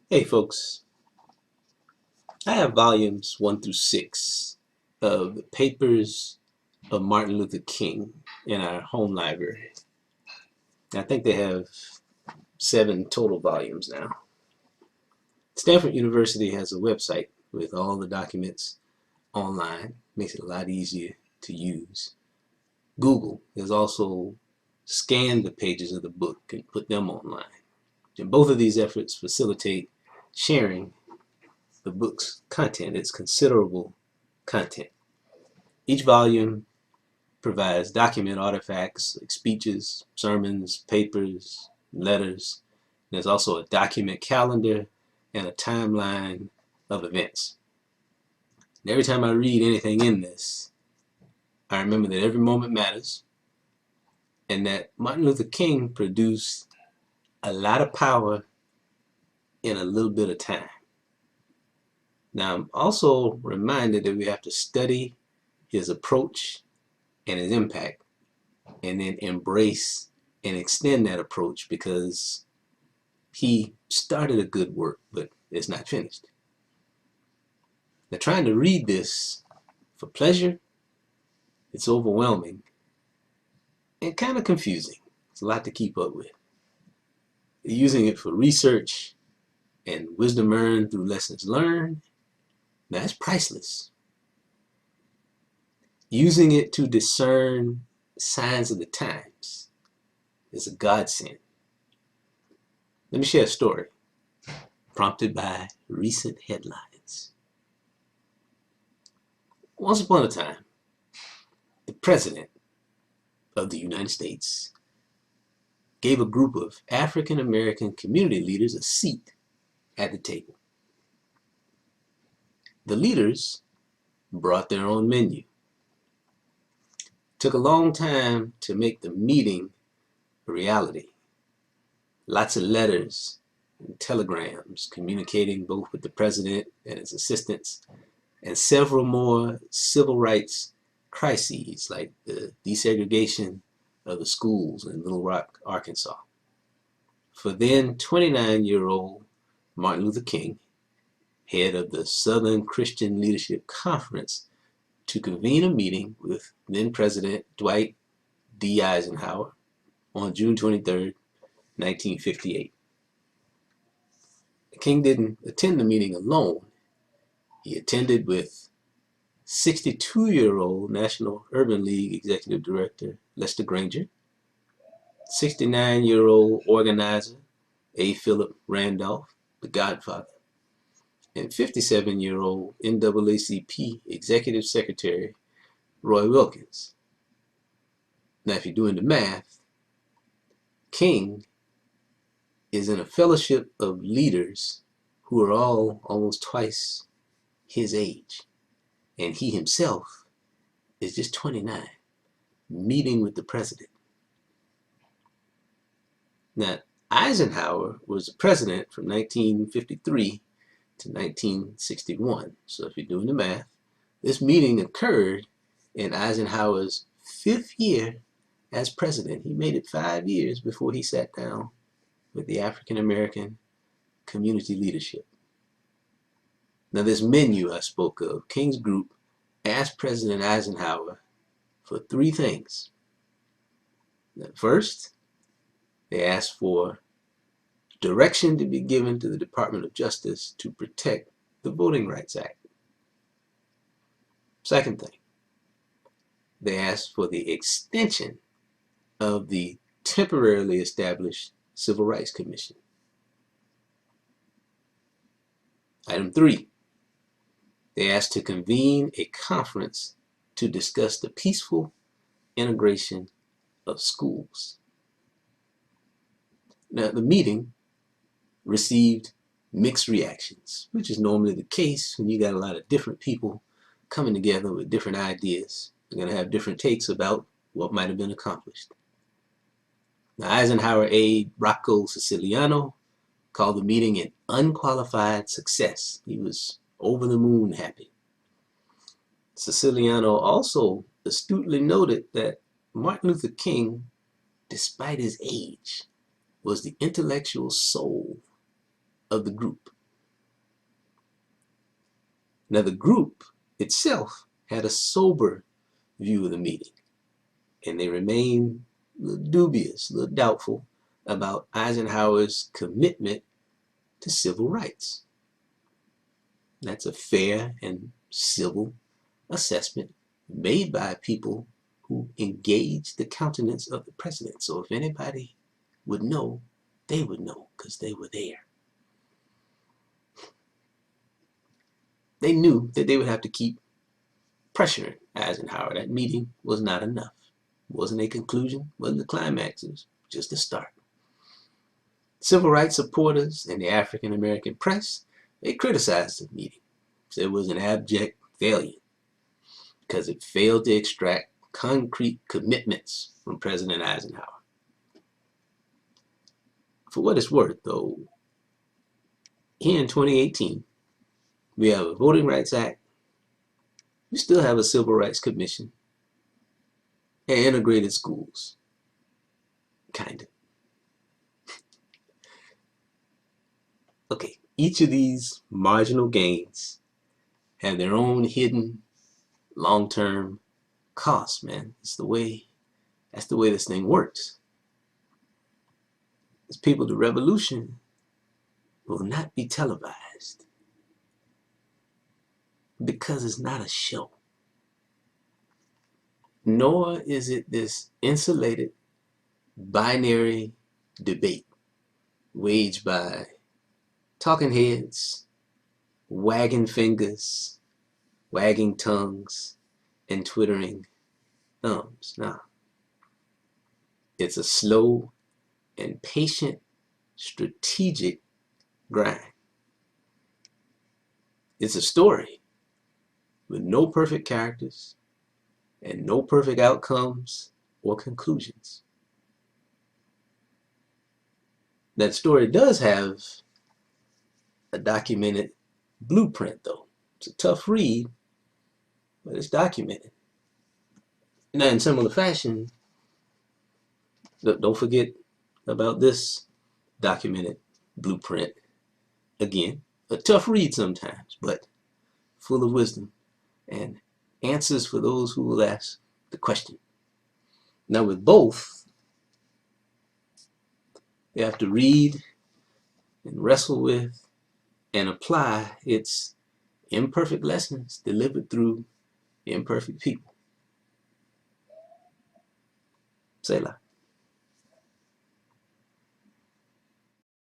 Hey folks, I have volumes 1 through 6 of the papers of Martin Luther King in our home library. I think they have 7 total volumes now. Stanford University has a website with all the documents online, makes it a lot easier to use. Google has also scanned the pages of the book and put them online. And both of these efforts facilitate sharing the book's content. It's considerable content. Each volume provides document artifacts like speeches, sermons, papers, letters. There's also a document calendar and a timeline of events. And every time I read anything in this, I remember that every moment matters and that Martin Luther King produced a lot of power in a little bit of time. Now, I'm also reminded that we have to study his approach and his impact, and then embrace and extend that approach because he started a good work, but it's not finished. Now, trying to read this for pleasure, it's overwhelming and kind of confusing. It's a lot to keep up with. Using it for research and wisdom earned through lessons learned, that's priceless. Using it to discern signs of the times is a godsend. Let me share a story prompted by recent headlines. Once upon a time, the President of the United States gave a group of African American community leaders a seat at the table. The leaders brought their own menu. It took a long time to make the meeting a reality. Lots of letters and telegrams communicating both with the President and his assistants, and several more civil rights crises like the desegregation of the schools in Little Rock, Arkansas. For then 29-year-old Martin Luther King, head of the Southern Christian Leadership Conference, to convene a meeting with then President Dwight D. Eisenhower on June 23, 1958. King didn't attend the meeting alone. He attended with 62-year-old National Urban League Executive Director Lester Granger, 69-year-old organizer A. Philip Randolph, the Godfather, and 57-year-old NAACP Executive Secretary Roy Wilkins. Now, if you're doing the math, King is in a fellowship of leaders who are all almost twice his age. And he himself is just 29, meeting with the president. Now, Eisenhower was the president from 1953 to 1961. So if you're doing the math, this meeting occurred in Eisenhower's 5th year as president. He made it 5 years before he sat down with the African American community leadership. Now, this menu I spoke of, King's group asked President Eisenhower for 3 things. Now, first, they asked for direction to be given to the Department of Justice to protect the Voting Rights Act. Second thing, they asked for the extension of the temporarily established Civil Rights Commission. Item 3, they asked to convene a conference to discuss the peaceful integration of schools. Now, the meeting received mixed reactions, which is normally the case when you got a lot of different people coming together with different ideas. They're going to have different takes about what might have been accomplished. Now, Eisenhower aide Rocco Siciliano called the meeting an unqualified success. He was over the moon happy. Siciliano also astutely noted that Martin Luther King, despite his age, was the intellectual soul of the group. Now, the group itself had a sober view of the meeting, and they remained a little dubious, a little doubtful about Eisenhower's commitment to civil rights. That's a fair and civil assessment made by people who engaged the countenance of the president. So if anybody would know, they would know because they were there. They knew that they would have to keep pressuring Eisenhower. That meeting was not enough. It wasn't a conclusion, wasn't the climax, it was just a start. Civil rights supporters and the African American press, they criticized the meeting. Said it was an abject failure because it failed to extract concrete commitments from President Eisenhower. For what it's worth, though, here in 2018, we have a Voting Rights Act, we still have a Civil Rights Commission, and integrated schools, kind of. Okay, each of these marginal gains have their own hidden long-term costs, man. That's the way this thing works. As people, the revolution will not be televised because it's not a show. Nor is it this insulated binary debate waged by talking heads, wagging fingers, wagging tongues, and twittering thumbs. Now, it's a slow and patient, strategic grind. It's a story with no perfect characters and no perfect outcomes or conclusions. That story does have a documented blueprint, though. It's a tough read, but it's documented. Now, in similar fashion, don't forget about this documented blueprint. Again, a tough read sometimes, but full of wisdom and answers for those who will ask the question. Now, with both, you have to read and wrestle with and apply its imperfect lessons delivered through imperfect people. Selah.